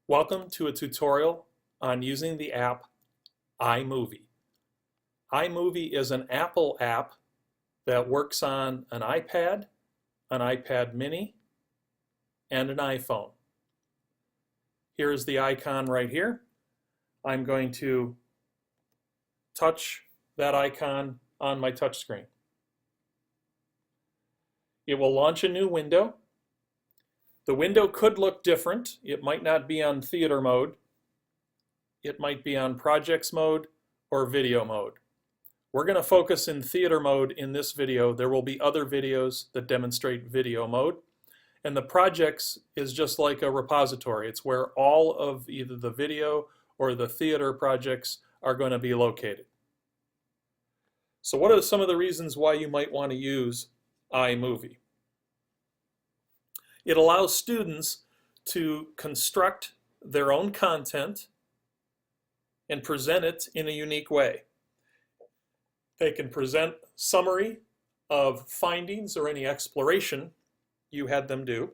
Welcome to a tutorial on using the app iMovie. iMovie is an Apple app that works on an iPad mini, and an iPhone. Here's the icon right here. I'm going to touch that icon on my touch screen. It will launch a new window. The window could look different. It might not be on theater mode. It might be on projects mode or video mode. We're going to focus in theater mode in this video. There will be other videos that demonstrate video mode. And the projects is just like a repository. It's where all of either the video or the theater projects are going to be located. So what are some of the reasons why you might want to use iMovie? It allows students to construct their own content and present it in a unique way. They can present summary of findings or any exploration you had them do.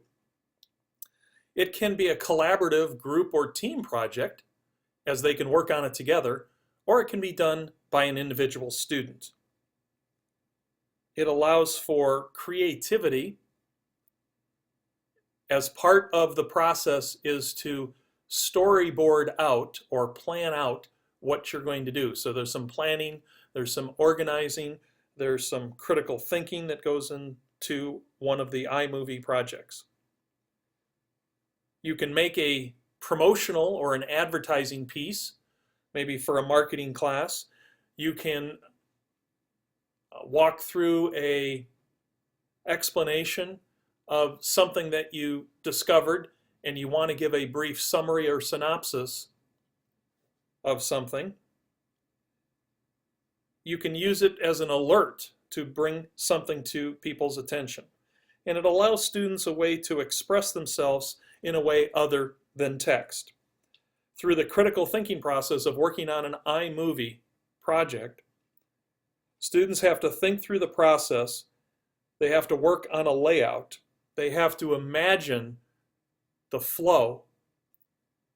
It can be a collaborative group or team project as they can work on it together, or it can be done by an individual student. It allows for creativity. As part of the process is to storyboard out or plan out what you're going to do. So there's some planning, there's some organizing, there's some critical thinking that goes into one of the iMovie projects. You can make a promotional or an advertising piece, maybe for a marketing class. You can walk through an explanation of something that you discovered and you want to give a brief summary or synopsis of something. You can use it as an alert to bring something to people's attention. And it allows students a way to express themselves in a way other than text. Through the critical thinking process of working on an iMovie project, students have to think through the process. They have to work on a layout. They have to imagine the flow,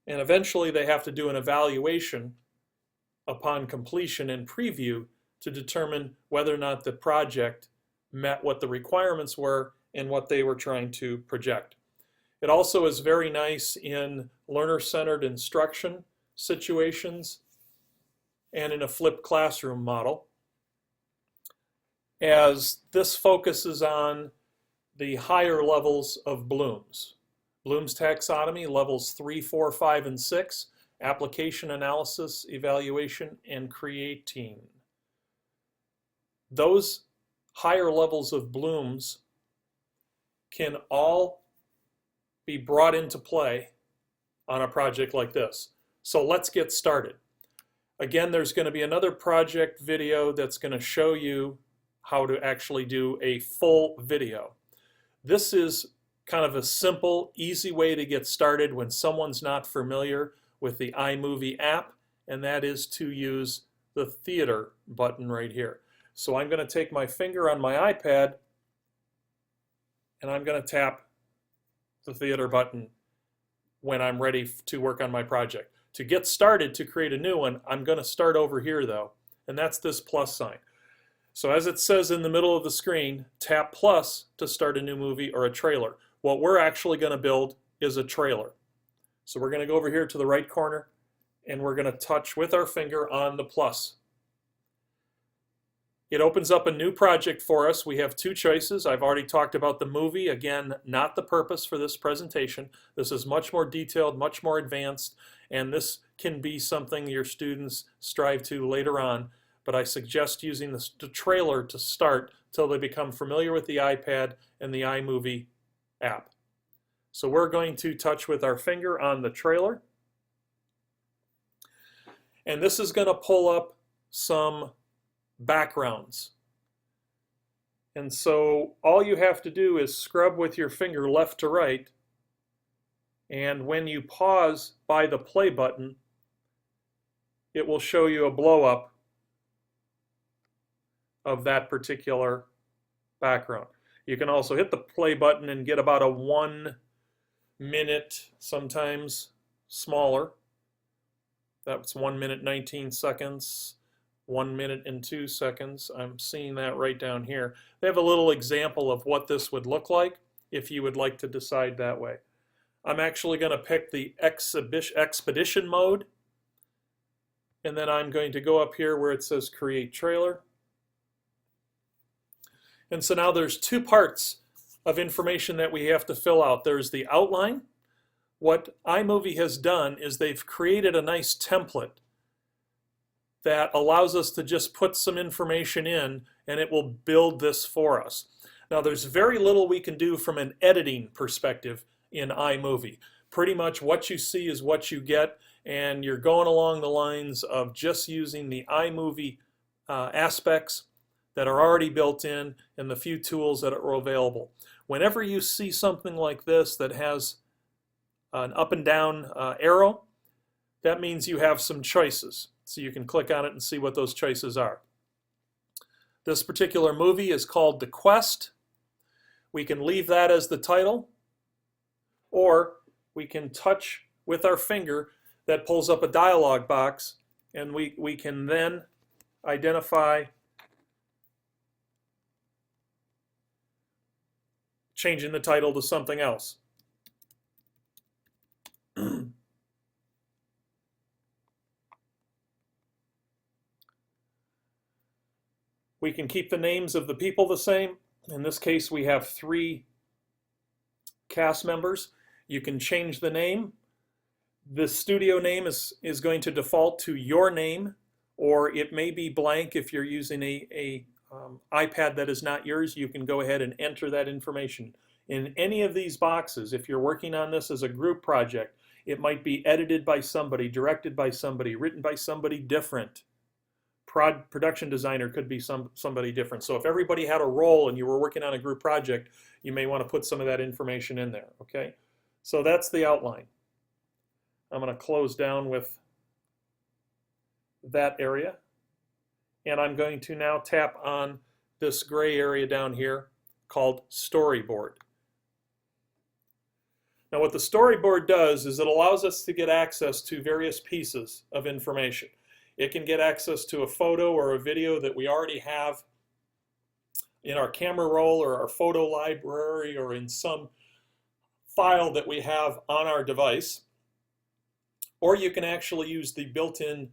and eventually they have to do an evaluation upon completion and preview to determine whether or not the project met what the requirements were and what they were trying to project. It also is very nice in learner-centered instruction situations and in a flipped classroom model, as this focuses on the higher levels of Bloom's. Bloom's taxonomy, levels 3, 4, 5, and 6, application, analysis, evaluation, and creating. Those higher levels of Bloom's can all be brought into play on a project like this. So let's get started. Again, there's going to be another project video that's going to show you how to actually do a full video. This is kind of a simple, easy way to get started when someone's not familiar with the iMovie app, and that is to use the theater button right here. So I'm going to take my finger on my iPad and I'm going to tap the theater button when I'm ready to work on my project. To get started, to create a new one, I'm going to start over here though, and that's this plus sign. So as it says in the middle of the screen, tap plus to start a new movie or a trailer. What we're actually going to build is a trailer. So we're going to go over here to the right corner and we're going to touch with our finger on the plus. It opens up a new project for us. We have two choices. I've already talked about the movie. Again, not the purpose for this presentation. This is much more detailed, much more advanced, and this can be something your students strive to later on. But I suggest using the trailer to start till they become familiar with the iPad and the iMovie app. So we're going to touch with our finger on the trailer. And this is going to pull up some backgrounds. And so all you have to do is scrub with your finger left to right. And when you pause by the play button, it will show you a blow up of that particular background. You can also hit the play button and get about a 1 minute, sometimes smaller. That's 1 minute 19 seconds, 1 minute and 2 seconds. I'm seeing that right down here. They have a little example of what this would look like if you would like to decide that way. I'm actually going to pick the expedition mode, and then I'm going to go up here where it says create trailer. And so now there's two parts of information that we have to fill out. There's the outline. What iMovie has done is they've created a nice template that allows us to just put some information in and it will build this for us. Now there's very little we can do from an editing perspective in iMovie. Pretty much what you see is what you get, and you're going along the lines of just using the iMovie aspects that are already built in and the few tools that are available. Whenever you see something like this that has an up and down arrow, that means you have some choices. So you can click on it and see what those choices are. This particular movie is called The Quest. We can leave that as the title, or we can touch with our finger. That pulls up a dialog box, and we can then identify changing the title to something else. We can keep the names of the people the same. In this case, we have 3 cast members. You can change the name. The studio name is going to default to your name, or it may be blank if you're using a iPad that is not yours. You can go ahead and enter that information. In any of these boxes, if you're working on this as a group project, it might be edited by somebody, directed by somebody, written by somebody different. Production designer could be somebody different. So if everybody had a role and you were working on a group project, you may want to put some of that information in there, okay? So that's the outline. I'm going to close down with that area, and I'm going to now tap on this gray area down here called Storyboard. Now what the Storyboard does is it allows us to get access to various pieces of information. It can get access to a photo or a video that we already have in our camera roll or our photo library or in some file that we have on our device. Or you can actually use the built-in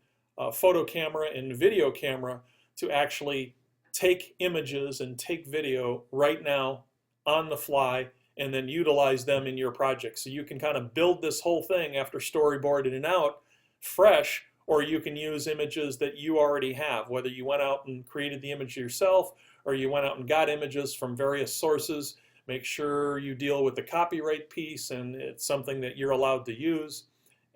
photo camera and video camera to actually take images and take video right now on the fly and then utilize them in your project. So you can kind of build this whole thing after storyboarding it out fresh, or you can use images that you already have, whether you went out and created the image yourself or you went out and got images from various sources. Make sure you deal with the copyright piece and it's something that you're allowed to use,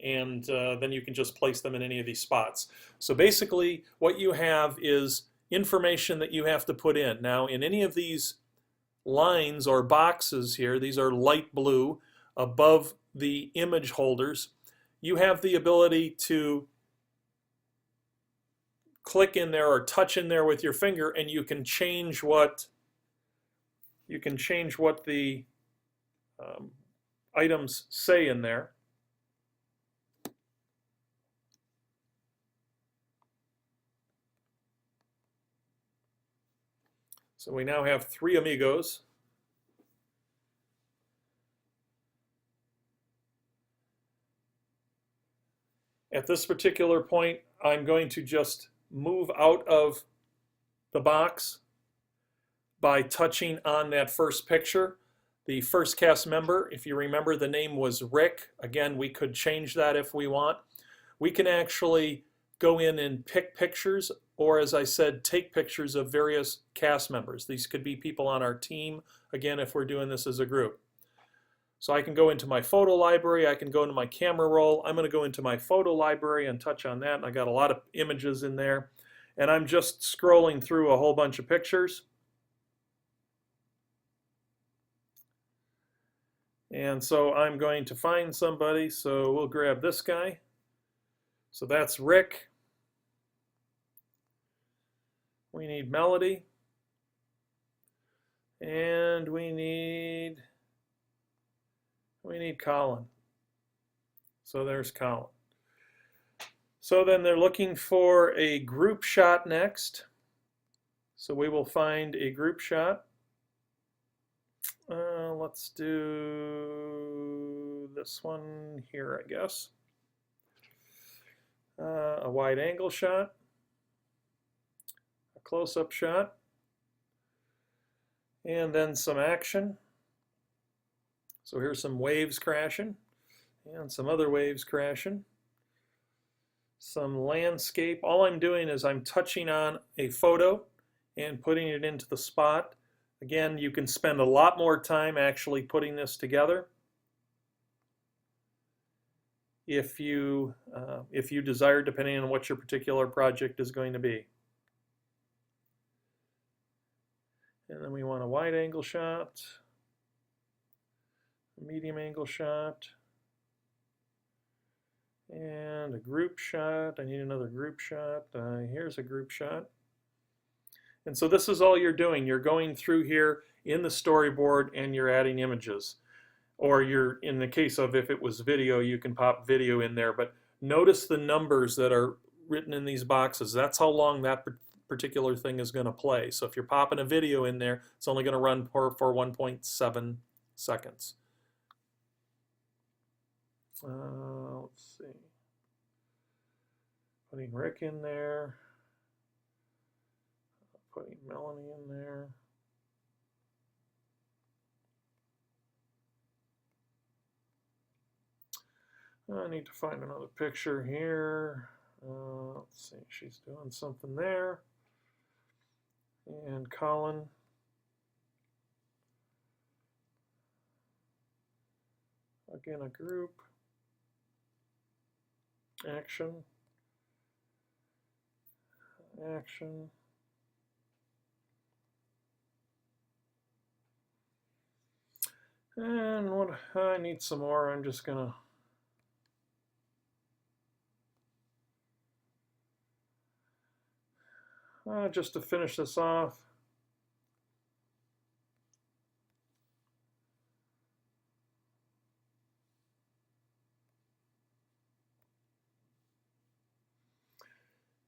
and then you can just place them in any of these spots. So basically what you have is information that you have to put in. Now in any of these lines or boxes here, these are light blue above the image holders, you have the ability to click in there or touch in there with your finger, and you can change what the items say in there. So we now have 3 amigos. At this particular point, I'm going to just move out of the box by touching on that first picture. The first cast member, if you remember, the name was Rick. Again, we could change that if we want. We can actually go in and pick pictures, or as I said, take pictures of various cast members. These could be people on our team, again, if we're doing this as a group. So I can go into my photo library, I can go into my camera roll. I'm going to go into my photo library and touch on that, and I got a lot of images in there. And I'm just scrolling through a whole bunch of pictures. And so I'm going to find somebody, so we'll grab this guy. So that's Rick. We need Melody. And we need Colin. So there's Colin. So then they're looking for a group shot next. So we will find a group shot. Let's do this one here, I guess. A wide angle shot, a close-up shot, and then some action. So here's some waves crashing and some other waves crashing. Some landscape. All I'm doing is I'm touching on a photo and putting it into the spot. Again, you can spend a lot more time actually putting this together if you desire, depending on what your particular project is going to be. And then we want a wide angle shot, a medium angle shot, and a group shot. I need another group shot. Here's a group shot. And so this is all you're doing. You're going through here in the storyboard and you're adding images. Or you're, in the case of if it was video, you can pop video in there. But notice the numbers that are written in these boxes. That's how long that particular thing is going to play. So if you're popping a video in there, it's only going to run for 1.7 seconds. Let's see. Putting Rick in there. Putting Melanie in there. I need to find another picture here. Let's see, she's doing something there. And Colin. Again, a group. Action. Action. And what I need some more. I'm just gonna just to finish this off.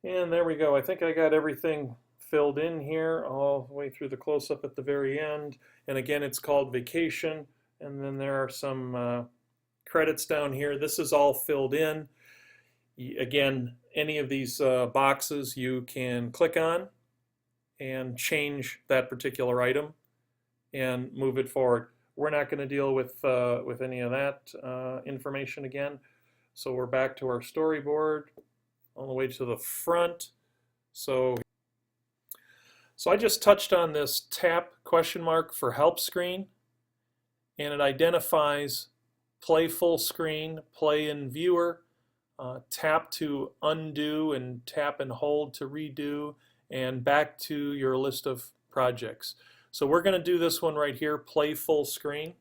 And there we go. I think I got everything filled in here all the way through the close-up at the very end. And again, it's called Vacation. And then there are some credits down here. This is all filled in. Again, any of these boxes you can click on and change that particular item and move it forward. We're not going to deal with any of that information again. So we're back to our storyboard all the way to the front. So I just touched on this tap question mark for help screen, and it identifies play full screen, play in viewer, tap to undo, and tap and hold to redo, and back to your list of projects. So we're going to do this one right here, play full screen.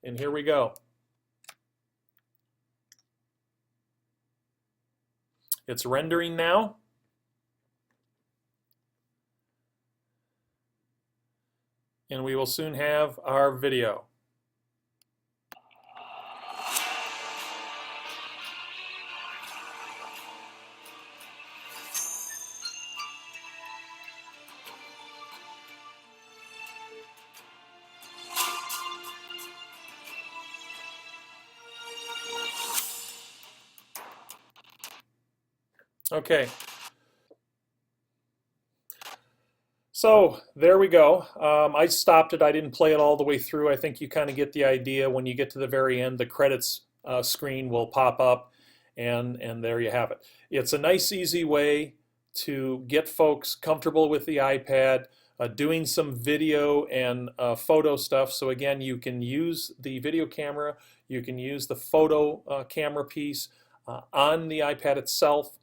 And here we go. It's rendering now. And we will soon have our video. Okay. So there we go. I stopped it. I didn't play it all the way through. I think you kind of get the idea. When you get to the very end, the credits screen will pop up, and there you have it. It's a nice, easy way to get folks comfortable with the iPad, doing some video and photo stuff. So again, you can use the video camera, you can use the photo camera piece on the iPad itself,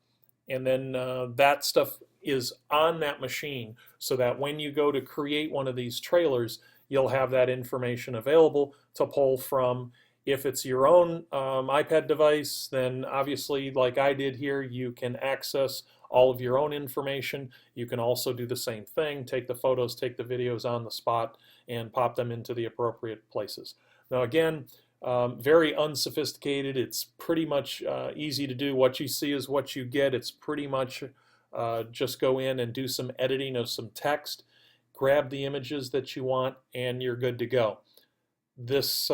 and then that stuff is on that machine, so that when you go to create one of these trailers, you'll have that information available to pull from. If it's your own iPad device, then obviously, like I did here, you can access all of your own information. You can also do the same thing, take the photos, take the videos on the spot, and pop them into the appropriate places. Now again, very unsophisticated. It's pretty much easy to do. What you see is what you get. It's pretty much just go in and do some editing of some text, grab the images that you want, and you're good to go. This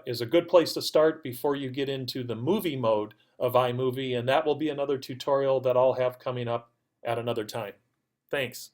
is a good place to start before you get into the movie mode of iMovie, and that will be another tutorial that I'll have coming up at another time. Thanks.